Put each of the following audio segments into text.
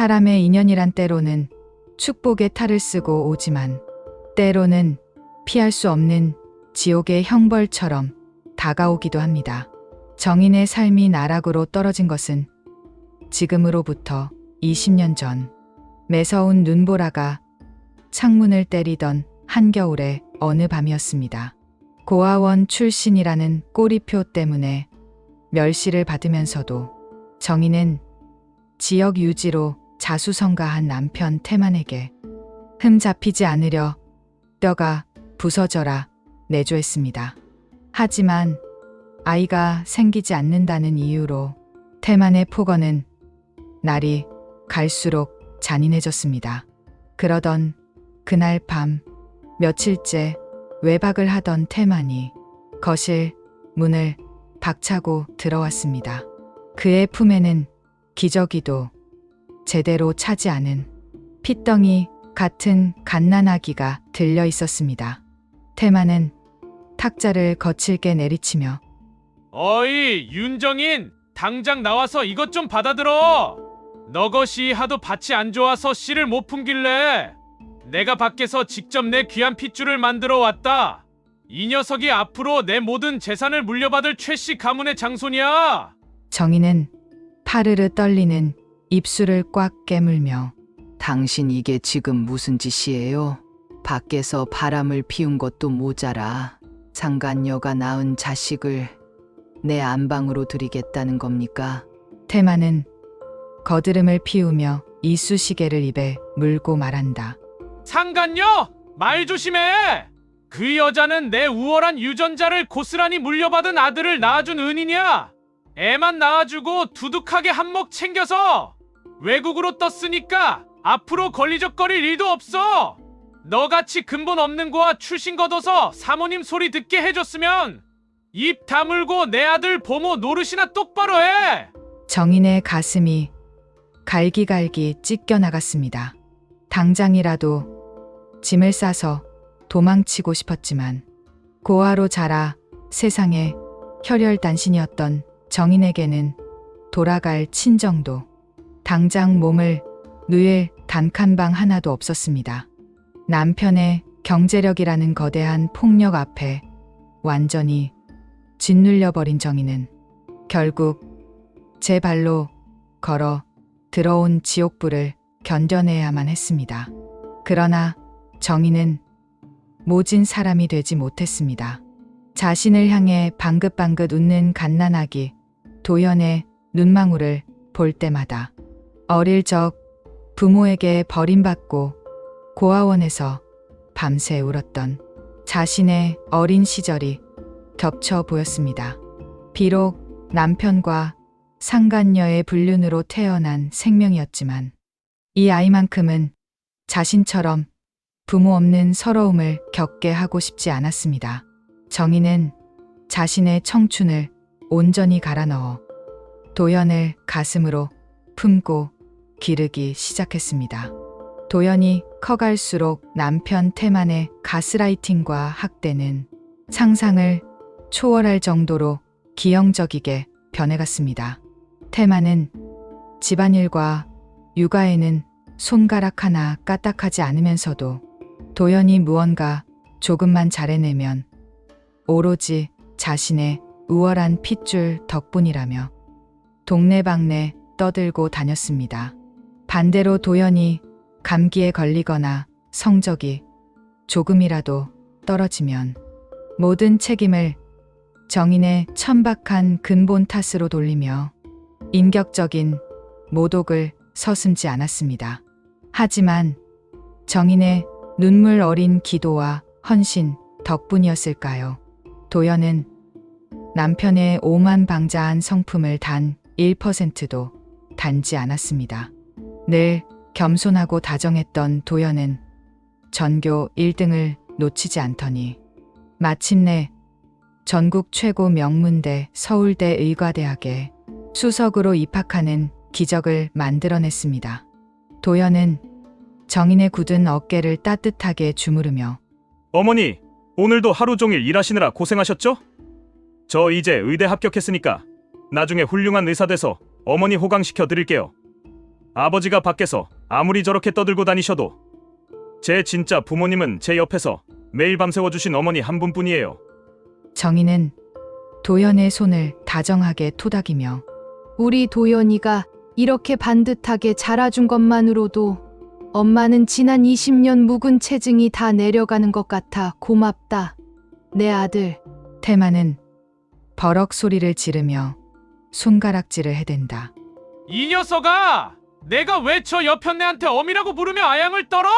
사람의 인연이란 때로는 축복의 탈을 쓰고 오지만 때로는 피할 수 없는 지옥의 형벌처럼 다가오기도 합니다. 정인의 삶이 나락으로 떨어진 것은 지금으로부터 20년 전 매서운 눈보라가 창문을 때리던 한겨울의 어느 밤이었습니다. 고아원 출신이라는 꼬리표 때문에 멸시를 받으면서도 정인은 지역 유지로 자수성가한 남편 태만에게 흠 잡히지 않으려 뼈가 부서져라 내조했습니다. 하지만 아이가 생기지 않는다는 이유로 태만의 폭언은 날이 갈수록 잔인해졌습니다. 그러던 그날 밤 며칠째 외박을 하던 태만이 거실 문을 박차고 들어왔습니다. 그의 품에는 기저귀도 제대로 차지 않은 핏덩이 같은 갓난아기가 들려 있었습니다. 태만은 탁자를 거칠게 내리치며 어이 윤정인, 당장 나와서 이것 좀 받아들어. 너것이 하도 밭이 안 좋아서 씨를 못 품길래 내가 밖에서 직접 내 귀한 핏줄을 만들어 왔다. 이 녀석이 앞으로 내 모든 재산을 물려받을 최씨 가문의 장손이야. 정인은 파르르 떨리는 입술을 꽉 깨물며 당신 이게 지금 무슨 짓이에요? 밖에서 바람을 피운 것도 모자라 상간녀가 낳은 자식을 내 안방으로 들이겠다는 겁니까? 태만은 거드름을 피우며 이쑤시개를 입에 물고 말한다. 상간녀! 말 조심해! 그 여자는 내 우월한 유전자를 고스란히 물려받은 아들을 낳아준 은인이야. 애만 낳아주고 두둑하게 한몫 챙겨서 외국으로 떴으니까 앞으로 걸리적거릴 일도 없어. 너같이 근본 없는 거와 출신 걷어서 사모님 소리 듣게 해줬으면 입 다물고 내 아들 보모 노릇이나 똑바로 해. 정인의 가슴이 갈기갈기 찢겨 나갔습니다. 당장이라도 짐을 싸서 도망치고 싶었지만 고아로 자라 세상에 혈혈단신이었던 정인에게는 돌아갈 친정도 당장 몸을 누일 단칸방 하나도 없었습니다. 남편의 경제력이라는 거대한 폭력 앞에 완전히 짓눌려버린 정인은 결국 제 발로 걸어 들어온 지옥불을 견뎌내야만 했습니다. 그러나 정인은 모진 사람이 되지 못했습니다. 자신을 향해 방긋방긋 웃는 갓난아기 도연의 눈망울을 볼 때마다 어릴 적 부모에게 버림받고 고아원에서 밤새 울었던 자신의 어린 시절이 겹쳐 보였습니다. 비록 남편과 상간녀의 불륜으로 태어난 생명이었지만 이 아이만큼은 자신처럼 부모 없는 서러움을 겪게 하고 싶지 않았습니다. 정인은 자신의 청춘을 온전히 갈아 넣어 도연을 가슴으로 품고 기르기 시작했습니다. 도연이 커갈수록 남편 태만의 가스라이팅과 학대는 상상을 초월할 정도로 기형적이게 변해갔습니다. 태만은 집안일과 육아에는 손가락 하나 까딱하지 않으면서도 도연이 무언가 조금만 잘해내면 오로지 자신의 우월한 핏줄 덕분이라며 동네방네 떠들고 다녔습니다. 반대로 도연이 감기에 걸리거나 성적이 조금이라도 떨어지면 모든 책임을 정인의 천박한 근본 탓으로 돌리며 인격적인 모독을 서슴지 않았습니다. 하지만 정인의 눈물 어린 기도와 헌신 덕분이었을까요? 도연은 남편의 오만방자한 성품을 단 1%도 단지 않았습니다. 늘 겸손하고 다정했던 도연은 전교 1등을 놓치지 않더니 마침내 전국 최고 명문대 서울대 의과대학에 수석으로 입학하는 기적을 만들어냈습니다. 도연은 정인의 굳은 어깨를 따뜻하게 주무르며 어머니, 오늘도 하루 종일 일하시느라 고생하셨죠? 저 이제 의대 합격했으니까 나중에 훌륭한 의사 돼서 어머니 호강시켜 드릴게요. 아버지가 밖에서 아무리 저렇게 떠들고 다니셔도 제 진짜 부모님은 제 옆에서 매일 밤새워 주신 어머니 한 분뿐이에요. 정희는 도연의 손을 다정하게 토닥이며 우리 도연이가 이렇게 반듯하게 자라준 것만으로도 엄마는 지난 20년 묵은 체증이 다 내려가는 것 같아 고맙다. 내 아들. 태만은 버럭 소리를 지르며 손가락질을 해댄다. 이 녀석아! 내가 왜 저 여편네한테 어미라고 부르며 아양을 떨어?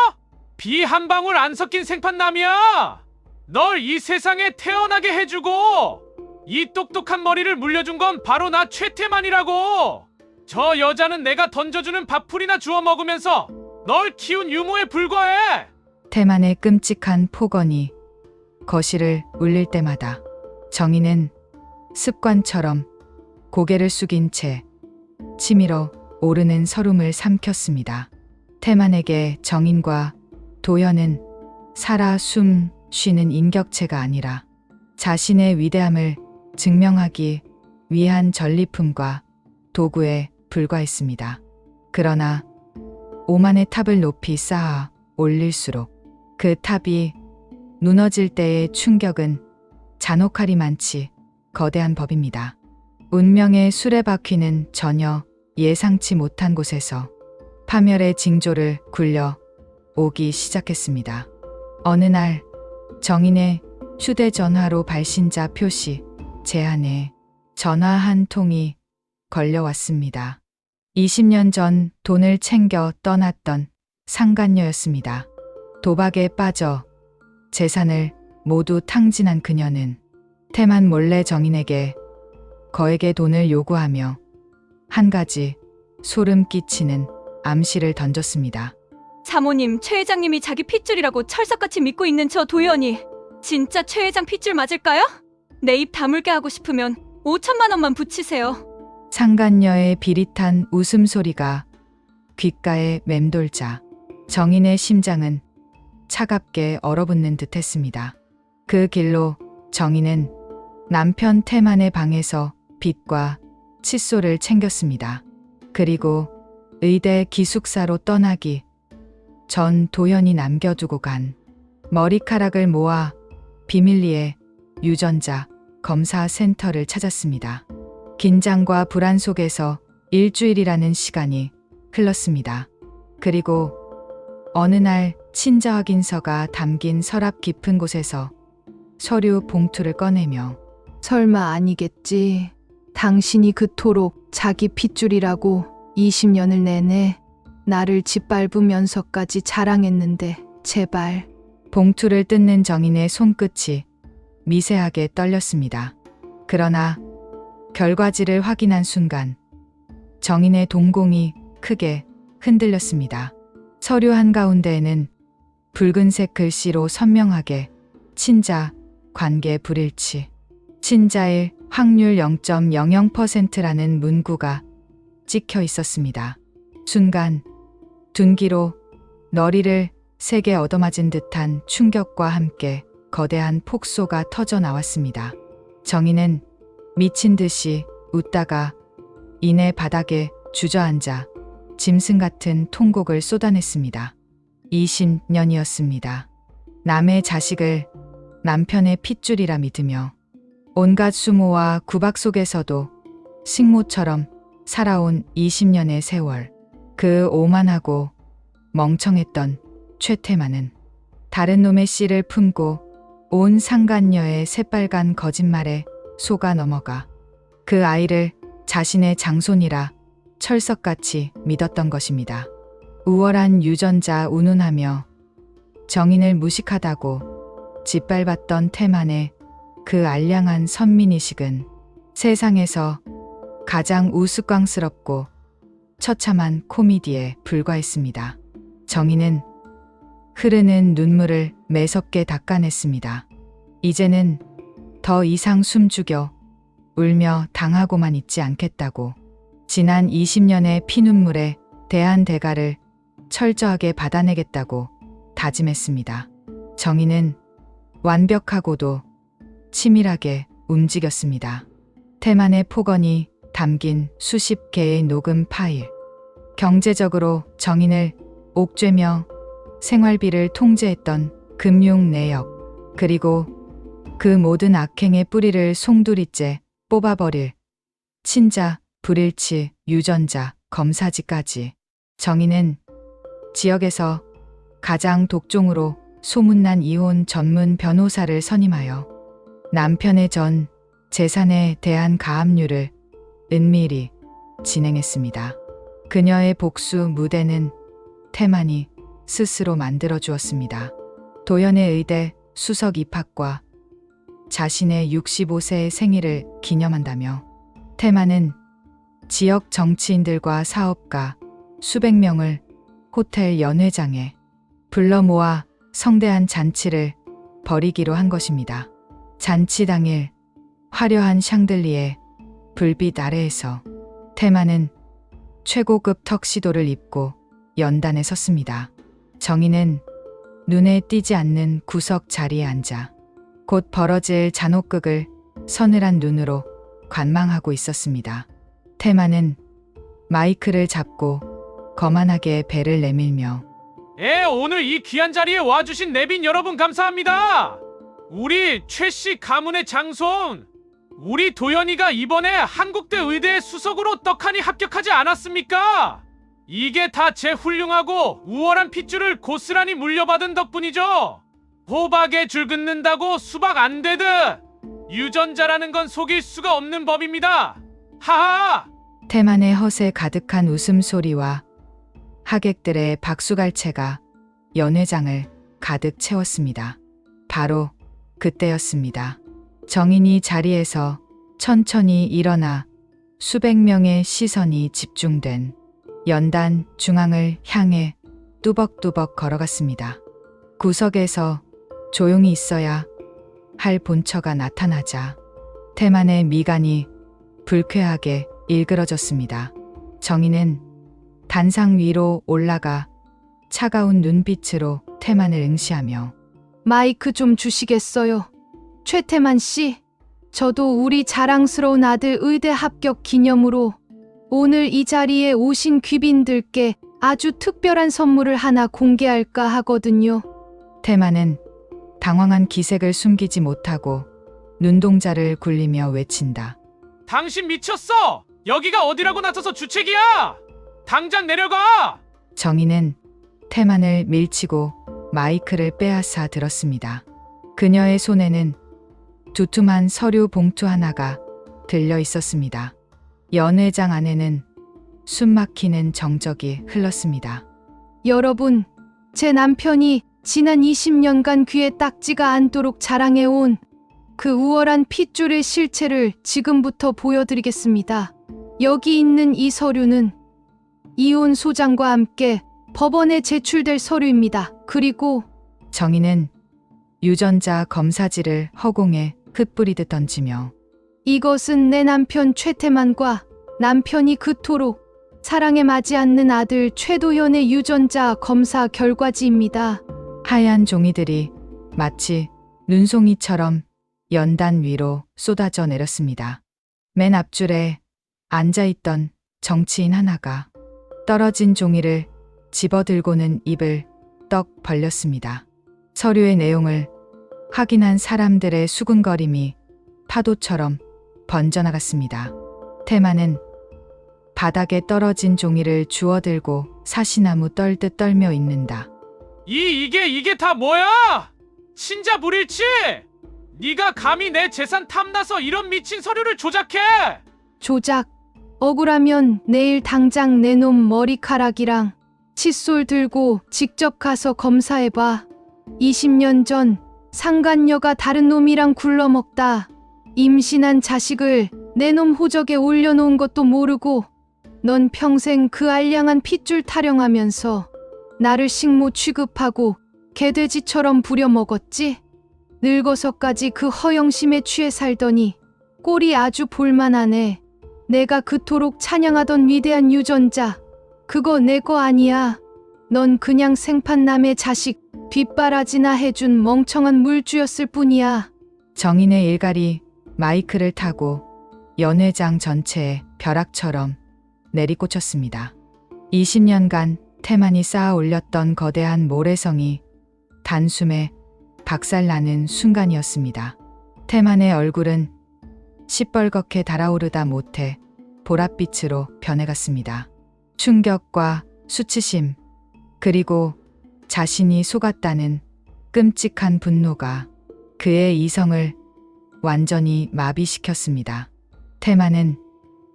비 한 방울 안 섞인 생판남이야! 널 이 세상에 태어나게 해주고 이 똑똑한 머리를 물려준 건 바로 나 최태만이라고! 저 여자는 내가 던져주는 밥풀이나 주워 먹으면서 널 키운 유모에 불과해! 태만의 끔찍한 폭언이 거실을 울릴 때마다 정희는 습관처럼 고개를 숙인 채 치밀어 오르는 설움을 삼켰습니다. 태만에게 정인과 도연은 살아 숨 쉬는 인격체가 아니라 자신의 위대함을 증명하기 위한 전리품과 도구에 불과했습니다. 그러나 오만의 탑을 높이 쌓아 올릴수록 그 탑이 무너질 때의 충격은 잔혹하리만치 거대한 법입니다. 운명의 수레바퀴는 전혀 예상치 못한 곳에서 파멸의 징조를 굴려 오기 시작했습니다. 어느 날 정인의 휴대전화로 발신자 표시 제안에 전화 한 통이 걸려왔습니다. 20년 전 돈을 챙겨 떠났던 상간녀였습니다. 도박에 빠져 재산을 모두 탕진한 그녀는 태만 몰래 정인에게 거액의 돈을 요구하며 한 가지 소름 끼치는 암시를 던졌습니다. 사모님, 최 회장님이 자기 핏줄이라고 철석같이 믿고 있는 저 도연이 진짜 최 회장 핏줄 맞을까요? 내 입 다물게 하고 싶으면 5천만 원만 붙이세요. 상간녀의 비릿한 웃음소리가 귓가에 맴돌자 정인의 심장은 차갑게 얼어붙는 듯했습니다. 그 길로 정인은 남편 태만의 방에서 빚과 칫솔을 챙겼습니다. 그리고 의대 기숙사로 떠나기 전 도연이 남겨두고 간 머리카락을 모아 비밀리에 유전자 검사 센터를 찾았습니다. 긴장과 불안 속에서 일주일이라는 시간이 흘렀습니다. 그리고 어느 날 친자 확인서가 담긴 서랍 깊은 곳에서 서류 봉투를 꺼내며 설마 아니겠지. 당신이 그토록 자기 핏줄이라고 20년을 내내 나를 짓밟으면서까지 자랑했는데 제발. 봉투를 뜯는 정인의 손끝이 미세하게 떨렸습니다. 그러나 결과지를 확인한 순간 정인의 동공이 크게 흔들렸습니다. 서류 한가운데에는 붉은색 글씨로 선명하게 친자 관계 불일치, 친자일 확률 0.00%라는 문구가 찍혀 있었습니다. 순간 둔기로 너리를 세게 얻어맞은 듯한 충격과 함께 거대한 폭소가 터져 나왔습니다. 정인은 미친 듯이 웃다가 이내 바닥에 주저앉아 짐승 같은 통곡을 쏟아냈습니다. 20년이었습니다. 남의 자식을 남편의 핏줄이라 믿으며 온갖 수모와 구박 속에서도 식모처럼 살아온 20년의 세월. 그 오만하고 멍청했던 최태만은 다른 놈의 씨를 품고 온 상간녀의 새빨간 거짓말에 속아 넘어가 그 아이를 자신의 장손이라 철석같이 믿었던 것입니다. 우월한 유전자 운운하며 정인을 무식하다고 짓밟았던 태만의 그 알량한 선민의식은 세상에서 가장 우스꽝스럽고 처참한 코미디에 불과했습니다. 정인은 흐르는 눈물을 매섭게 닦아냈습니다. 이제는 더 이상 숨죽여 울며 당하고만 있지 않겠다고 지난 20년의 피눈물에 대한 대가를 철저하게 받아내겠다고 다짐했습니다. 정인은 완벽하고도 치밀하게 움직였습니다. 태만의 폭언이 담긴 수십 개의 녹음 파일, 경제적으로 정인을 옥죄며 생활비를 통제했던 금융 내역, 그리고 그 모든 악행의 뿌리를 송두리째 뽑아버릴 친자, 불일치, 유전자, 검사지까지 정인은 지역에서 가장 독종으로 소문난 이혼 전문 변호사를 선임하여 남편의 전 재산에 대한 가압류를 은밀히 진행했습니다. 그녀의 복수 무대는 태만이 스스로 만들어 주었습니다. 도연의 의대 수석 입학과 자신의 65세의 생일을 기념한다며 태만은 지역 정치인들과 사업가 수백 명을 호텔 연회장에 불러 모아 성대한 잔치를 벌이기로 한 것입니다. 잔치 당일 화려한 샹들리에 불빛 아래에서 태만은 최고급 턱시도를 입고 연단에 섰습니다. 정인은 눈에 띄지 않는 구석 자리에 앉아 곧 벌어질 잔혹극을 서늘한 눈으로 관망하고 있었습니다. 태만은 마이크를 잡고 거만하게 배를 내밀며 오늘 이 귀한 자리에 와주신 내빈 여러분 감사합니다. 우리 최씨 가문의 장손, 우리 도연이가 이번에 한국대 의대에 수석으로 떡하니 합격하지 않았습니까? 이게 다 제 훌륭하고 우월한 핏줄을 고스란히 물려받은 덕분이죠. 호박에 줄 긋는다고 수박 안 되듯 유전자라는 건 속일 수가 없는 법입니다. 하하! 태만의 헛에 가득한 웃음소리와 하객들의 박수갈채가 연회장을 가득 채웠습니다. 바로 그때였습니다. 정인이 자리에서 천천히 일어나 수백 명의 시선이 집중된 연단 중앙을 향해 뚜벅뚜벅 걸어갔습니다. 구석에서 조용히 있어야 할 본처가 나타나자 태만의 미간이 불쾌하게 일그러졌습니다. 정인은 단상 위로 올라가 차가운 눈빛으로 태만을 응시하며 마이크 좀 주시겠어요? 최태만 씨, 저도 우리 자랑스러운 아들 의대 합격 기념으로 오늘 이 자리에 오신 귀빈들께 아주 특별한 선물을 하나 공개할까 하거든요. 태만은 당황한 기색을 숨기지 못하고 눈동자를 굴리며 외친다. 당신 미쳤어! 여기가 어디라고 나서서 주책이야! 당장 내려가! 정인은 태만을 밀치고 마이크를 빼앗아 들었습니다. 그녀의 손에는 두툼한 서류 봉투 하나가 들려 있었습니다. 연회장 안에는 숨막히는 정적이 흘렀습니다. 여러분, 제 남편이 지난 20년간 귀에 딱지가 않도록 자랑해온 그 우월한 핏줄의 실체를 지금부터 보여드리겠습니다. 여기 있는 이 서류는 이혼 소장과 함께 법원에 제출될 서류입니다. 그리고 정인은 유전자 검사지를 허공에 흩뿌리듯 던지며 이것은 내 남편 최태만과 남편이 그토록 사랑에 맞지 않는 아들 최도현의 유전자 검사 결과지입니다. 하얀 종이들이 마치 눈송이처럼 연단 위로 쏟아져 내렸습니다. 맨 앞줄에 앉아있던 정치인 하나가 떨어진 종이를 집어들고는 입을 떡 벌렸습니다. 서류의 내용을 확인한 사람들의 수군거림이 파도처럼 번져나갔습니다. 태만은 바닥에 떨어진 종이를 주워들고 사시나무 떨듯 떨며 있는다. 이게 다 뭐야? 친자 불일치! 네가 감히 내 재산 탐나서 이런 미친 서류를 조작해! 조작, 억울하면 내일 당장 내놈 머리카락이랑 칫솔 들고 직접 가서 검사해봐. 20년 전 상간녀가 다른 놈이랑 굴러먹다 임신한 자식을 내놈 호적에 올려놓은 것도 모르고 넌 평생 그 알량한 핏줄 타령하면서 나를 식모 취급하고 개돼지처럼 부려먹었지? 늙어서까지 그 허영심에 취해 살더니 꼴이 아주 볼만하네. 내가 그토록 찬양하던 위대한 유전자, 그거 내 거 아니야. 넌 그냥 생판 남의 자식 뒷바라지나 해준 멍청한 물주였을 뿐이야. 정인의 일갈이 마이크를 타고 연회장 전체에 벼락처럼 내리꽂혔습니다. 20년간 태만이 쌓아 올렸던 거대한 모래성이 단숨에 박살나는 순간이었습니다. 태만의 얼굴은 시뻘겋게 달아오르다 못해 보랏빛으로 변해갔습니다. 충격과 수치심, 그리고 자신이 속았다는 끔찍한 분노가 그의 이성을 완전히 마비시켰습니다. 태만은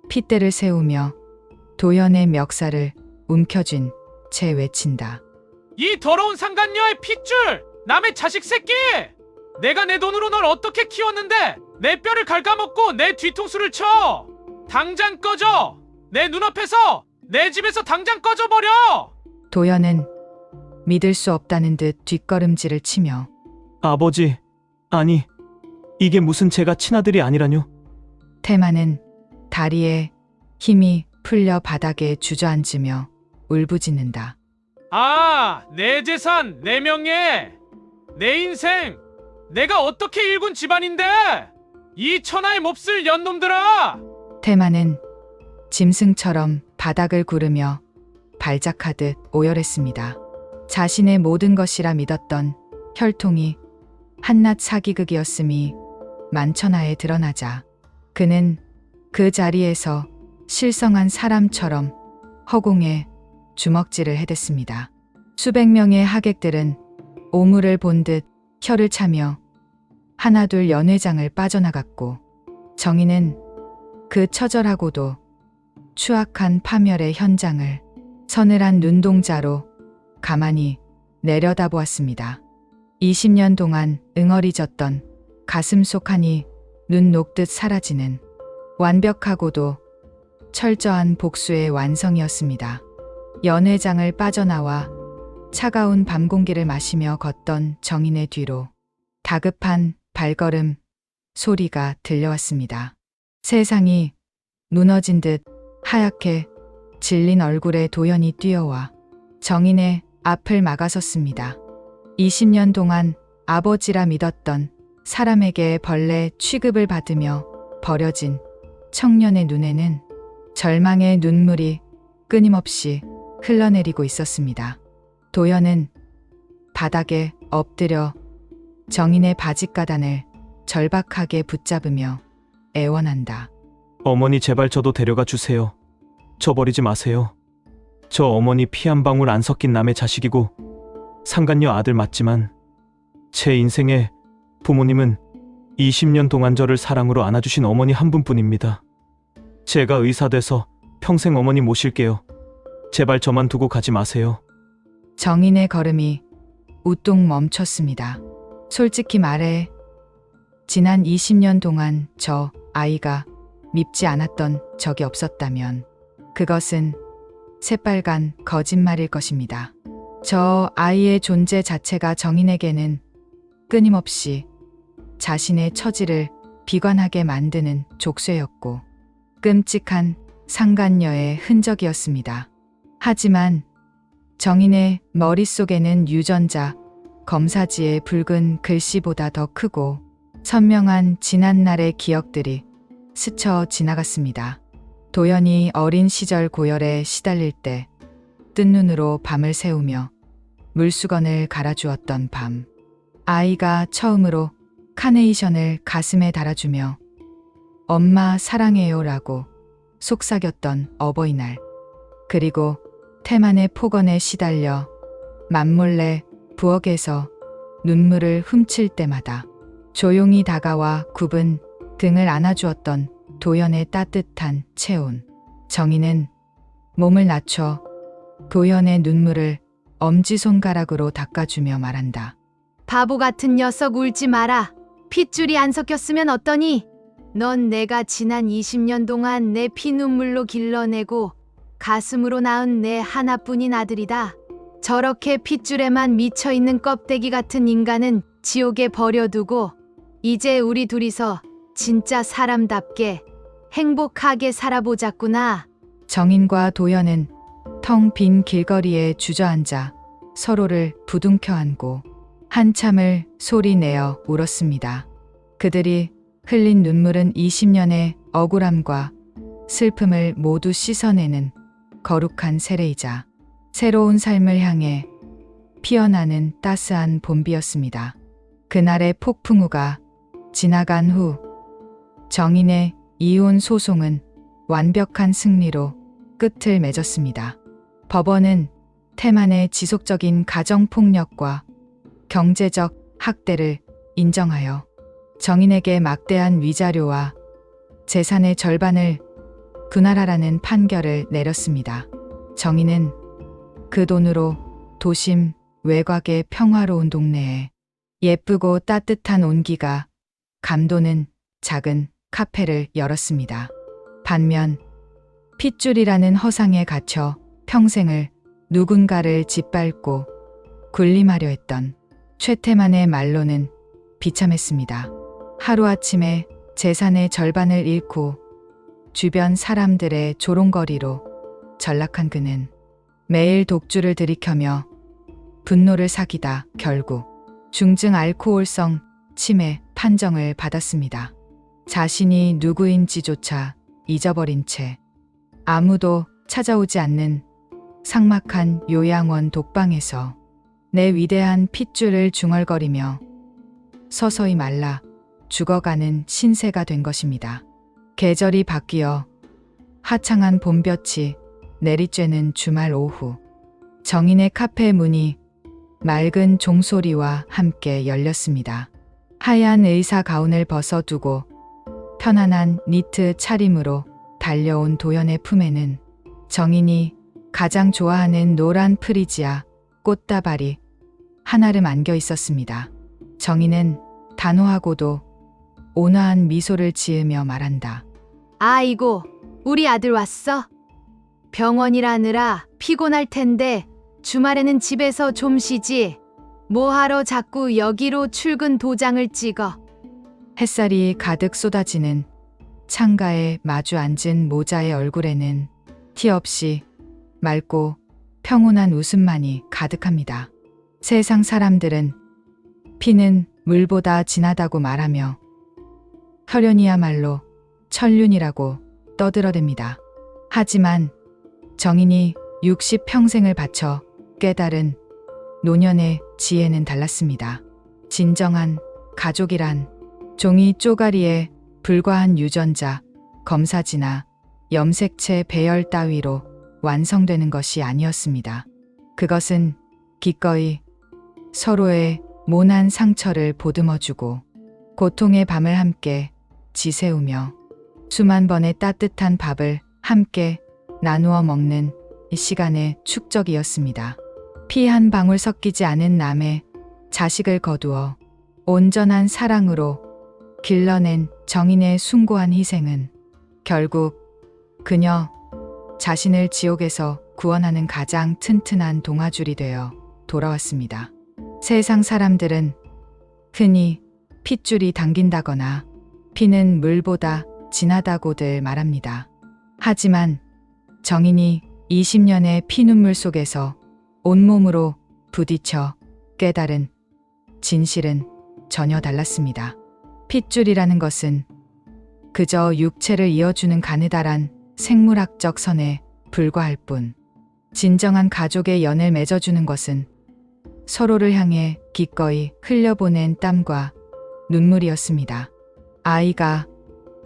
핏대를 세우며 도연의 멱살을 움켜쥔 채 외친다. 이 더러운 상간녀의 핏줄! 남의 자식 새끼! 내가 내 돈으로 널 어떻게 키웠는데 내 뼈를 갉아먹고 내 뒤통수를 쳐! 당장 꺼져! 내 눈앞에서! 내 집에서 당장 꺼져버려! 도연은 믿을 수 없다는 듯 뒷걸음질을 치며 아버지, 아니, 이게 무슨 제가 친아들이 아니라뇨? 태만은 다리에 힘이 풀려 바닥에 주저앉으며 울부짖는다. 아, 내 재산, 내 명예, 내 인생, 내가 어떻게 일군 집안인데! 이 천하의 몹쓸 연놈들아! 태만은 짐승처럼 바닥을 구르며 발작하듯 오열했습니다. 자신의 모든 것이라 믿었던 혈통이 한낱 사기극이었음이 만천하에 드러나자 그는 그 자리에서 실성한 사람처럼 허공에 주먹질을 해댔습니다. 수백 명의 하객들은 오물을 본 듯 혀를 차며 하나둘 연회장을 빠져나갔고 정희는 그 처절하고도 추악한 파멸의 현장을 서늘한 눈동자로 가만히 내려다보았습니다. 20년 동안 응어리졌던 가슴 속 한이 눈 녹듯 사라지는 완벽하고도 철저한 복수의 완성이었습니다. 연회장을 빠져나와 차가운 밤 공기를 마시며 걷던 정인의 뒤로 다급한 발걸음 소리가 들려왔습니다. 세상이 무너진 듯 하얗게 질린 얼굴에 도연이 뛰어와 정인의 앞을 막아섰습니다. 20년 동안 아버지라 믿었던 사람에게 벌레 취급을 받으며 버려진 청년의 눈에는 절망의 눈물이 끊임없이 흘러내리고 있었습니다. 도연은 바닥에 엎드려 정인의 바짓가단을 절박하게 붙잡으며 애원한다. 어머니 제발 저도 데려가 주세요. 저 버리지 마세요. 저 어머니 피 한 방울 안 섞인 남의 자식이고 상간녀 아들 맞지만 제 인생에 부모님은 20년 동안 저를 사랑으로 안아주신 어머니 한 분뿐입니다. 제가 의사 돼서 평생 어머니 모실게요. 제발 저만 두고 가지 마세요. 정인의 걸음이 우뚝 멈췄습니다. 솔직히 말해 지난 20년 동안 저 아이가 밉지 않았던 적이 없었다면 그것은 새빨간 거짓말일 것입니다. 저 아이의 존재 자체가 정인에게는 끊임없이 자신의 처지를 비관하게 만드는 족쇄였고 끔찍한 상간녀의 흔적이었습니다. 하지만 정인의 머릿속에는 유전자 검사지의 붉은 글씨보다 더 크고 선명한 지난날의 기억들이 스쳐 지나갔습니다. 도연이 어린 시절 고열에 시달릴 때 뜬 눈으로 밤을 새우며 물수건을 갈아주었던 밤. 아이가 처음으로 카네이션을 가슴에 달아주며 엄마 사랑해요라고 속삭였던 어버이날. 그리고 태만의 폭언에 시달려 맘몰래 부엌에서 눈물을 훔칠 때마다 조용히 다가와 굽은 등을 안아주었던 도연의 따뜻한 체온. 정희는 몸을 낮춰 도연의 눈물을 엄지손가락으로 닦아주며 말한다. 바보 같은 녀석 울지 마라. 핏줄이 안 섞였으면 어떠니? 넌 내가 지난 20년 동안 내 피눈물로 길러내고 가슴으로 낳은 내 하나뿐인 아들이다. 저렇게 핏줄에만 미쳐있는 껍데기 같은 인간은 지옥에 버려두고 이제 우리 둘이서 진짜 사람답게 행복하게 살아보자꾸나. 정인과 도연은 텅 빈 길거리에 주저앉아 서로를 부둥켜 안고 한참을 소리내어 울었습니다. 그들이 흘린 눈물은 20년의 억울함과 슬픔을 모두 씻어내는 거룩한 세례이자 새로운 삶을 향해 피어나는 따스한 봄비였습니다. 그날의 폭풍우가 지나간 후 정인의 이혼 소송은 완벽한 승리로 끝을 맺었습니다. 법원은 태만의 지속적인 가정폭력과 경제적 학대를 인정하여 정인에게 막대한 위자료와 재산의 절반을 분할하라는 판결을 내렸습니다. 정인은 그 돈으로 도심 외곽의 평화로운 동네에 예쁘고 따뜻한 온기가 감도는 작은 카페를 열었습니다. 반면 핏줄이라는 허상에 갇혀 평생을 누군가를 짓밟고 군림하려 했던 최태만의 말로는 비참했습니다. 하루아침에 재산의 절반을 잃고 주변 사람들의 조롱거리로 전락한 그는 매일 독주를 들이켜며 분노를 사기다 결국 중증 알코올성 치매 판정을 받았습니다. 자신이 누구인지조차 잊어버린 채 아무도 찾아오지 않는 삭막한 요양원 독방에서 내 위대한 핏줄을 중얼거리며 서서히 말라 죽어가는 신세가 된 것입니다. 계절이 바뀌어 화창한 봄볕이 내리쬐는 주말 오후 정인의 카페 문이 맑은 종소리와 함께 열렸습니다. 하얀 의사 가운을 벗어두고 편안한 니트 차림으로 달려온 도연의 품에는 정인이 가장 좋아하는 노란 프리지아 꽃다발이 한아름 안겨 있었습니다. 정인은 단호하고도 온화한 미소를 지으며 말한다. 아이고, 우리 아들 왔어? 병원이라느라 피곤할 텐데 주말에는 집에서 좀 쉬지. 뭐하러 자꾸 여기로 출근 도장을 찍어? 햇살이 가득 쏟아지는 창가에 마주 앉은 모자의 얼굴에는 티 없이 맑고 평온한 웃음만이 가득합니다. 세상 사람들은 피는 물보다 진하다고 말하며 혈연이야말로 천륜이라고 떠들어댑니다. 하지만 정인이 60평생을 바쳐 깨달은 노년의 지혜는 달랐습니다. 진정한 가족이란 종이 쪼가리에 불과한 유전자, 검사지나 염색체 배열 따위로 완성되는 것이 아니었습니다. 그것은 기꺼이 서로의 모난 상처를 보듬어주고 고통의 밤을 함께 지새우며 수만 번의 따뜻한 밥을 함께 나누어 먹는 이 시간의 축적이었습니다. 피 한 방울 섞이지 않은 남의 자식을 거두어 온전한 사랑으로 길러낸 정인의 숭고한 희생은 결국 그녀 자신을 지옥에서 구원하는 가장 튼튼한 동아줄이 되어 돌아왔습니다. 세상 사람들은 흔히 핏줄이 당긴다거나 피는 물보다 진하다고들 말합니다. 하지만 정인이 20년의 피눈물 속에서 온몸으로 부딪혀 깨달은 진실은 전혀 달랐습니다. 핏줄이라는 것은 그저 육체를 이어주는 가느다란 생물학적 선에 불과할 뿐, 진정한 가족의 연을 맺어주는 것은 서로를 향해 기꺼이 흘려보낸 땀과 눈물이었습니다. 아이가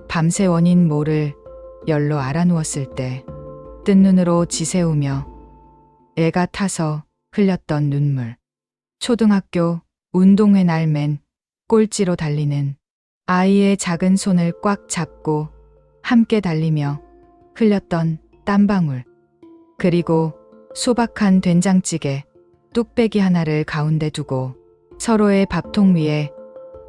밤새 원인 모를 열로 알아누웠을 때 뜬 눈으로 지새우며 애가 타서 흘렸던 눈물, 초등학교 운동회 날 맨 꼴찌로 달리는 아이의 작은 손을 꽉 잡고 함께 달리며 흘렸던 땀방울, 그리고 소박한 된장찌개 뚝배기 하나를 가운데 두고 서로의 밥통 위에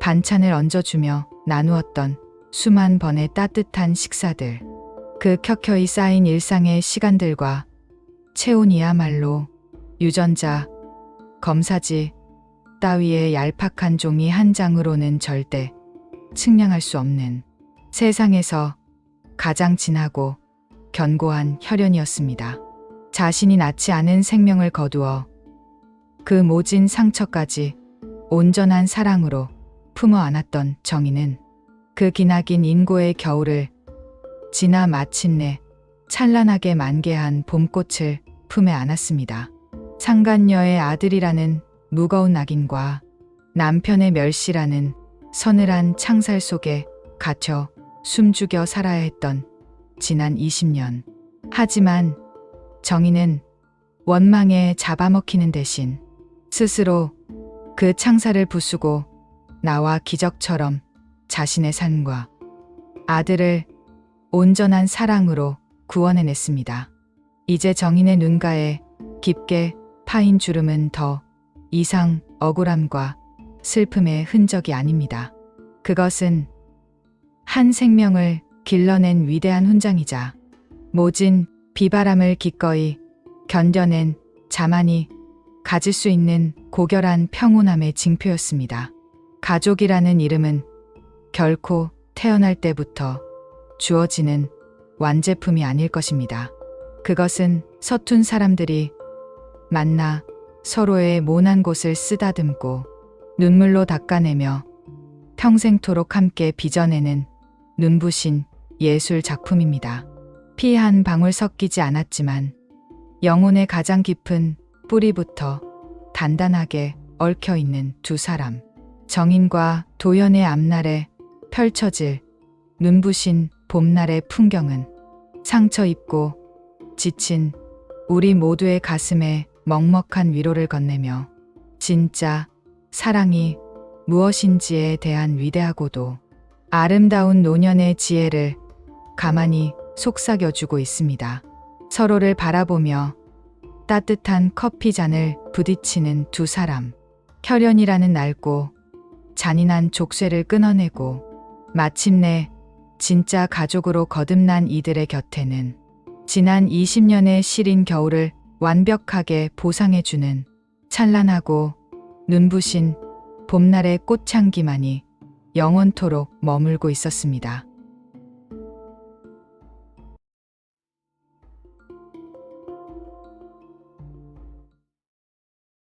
반찬을 얹어주며 나누었던 수만 번의 따뜻한 식사들, 그 켜켜이 쌓인 일상의 시간들과 체온이야말로 유전자, 검사지 따위의 얄팍한 종이 한 장으로는 절대 측량할 수 없는 세상에서 가장 진하고 견고한 혈연이었습니다. 자신이 낳지 않은 생명을 거두어 그 모진 상처까지 온전한 사랑으로 품어 안았던 정인은 그 기나긴 인고의 겨울을 지나 마침내 찬란하게 만개한 봄꽃을 품에 안았습니다. 상간녀의 아들이라는 무거운 낙인과 남편의 멸시라는 서늘한 창살 속에 갇혀 숨죽여 살아야 했던 지난 20년. 하지만 정희는 원망에 잡아먹히는 대신 스스로 그 창살을 부수고 나와 기적처럼 자신의 삶과 아들을 온전한 사랑으로 구원해냈습니다. 이제 정인의 눈가에 깊게 파인 주름은 더 이상 억울함과 슬픔의 흔적이 아닙니다. 그것은 한 생명을 길러낸 위대한 훈장이자 모진 비바람을 기꺼이 견뎌낸 자만이 가질 수 있는 고결한 평온함의 징표였습니다. 가족이라는 이름은 결코 태어날 때부터 주어지는 완제품이 아닐 것입니다. 그것은 서툰 사람들이 만나 서로의 모난 곳을 쓰다듬고 눈물로 닦아내며 평생토록 함께 빚어내는 눈부신 예술 작품입니다. 피 한 방울 섞이지 않았지만 영혼의 가장 깊은 뿌리부터 단단하게 얽혀 있는 두 사람. 정인과 도연의 앞날에 펼쳐질 눈부신 봄날의 풍경은 상처 입고 지친 우리 모두의 가슴에 먹먹한 위로를 건네며 진짜 사랑이 무엇인지에 대한 위대하고도 아름다운 노년의 지혜를 가만히 속삭여주고 있습니다. 서로를 바라보며 따뜻한 커피 잔을 부딪히는 두 사람. 혈연이라는 낡고 잔인한 족쇄를 끊어내고 마침내 진짜 가족으로 거듭난 이들의 곁에는 지난 20년의 시린 겨울을 완벽하게 보상해주는 찬란하고 눈부신 봄날의 꽃향기만이 영원토록 머물고 있었습니다.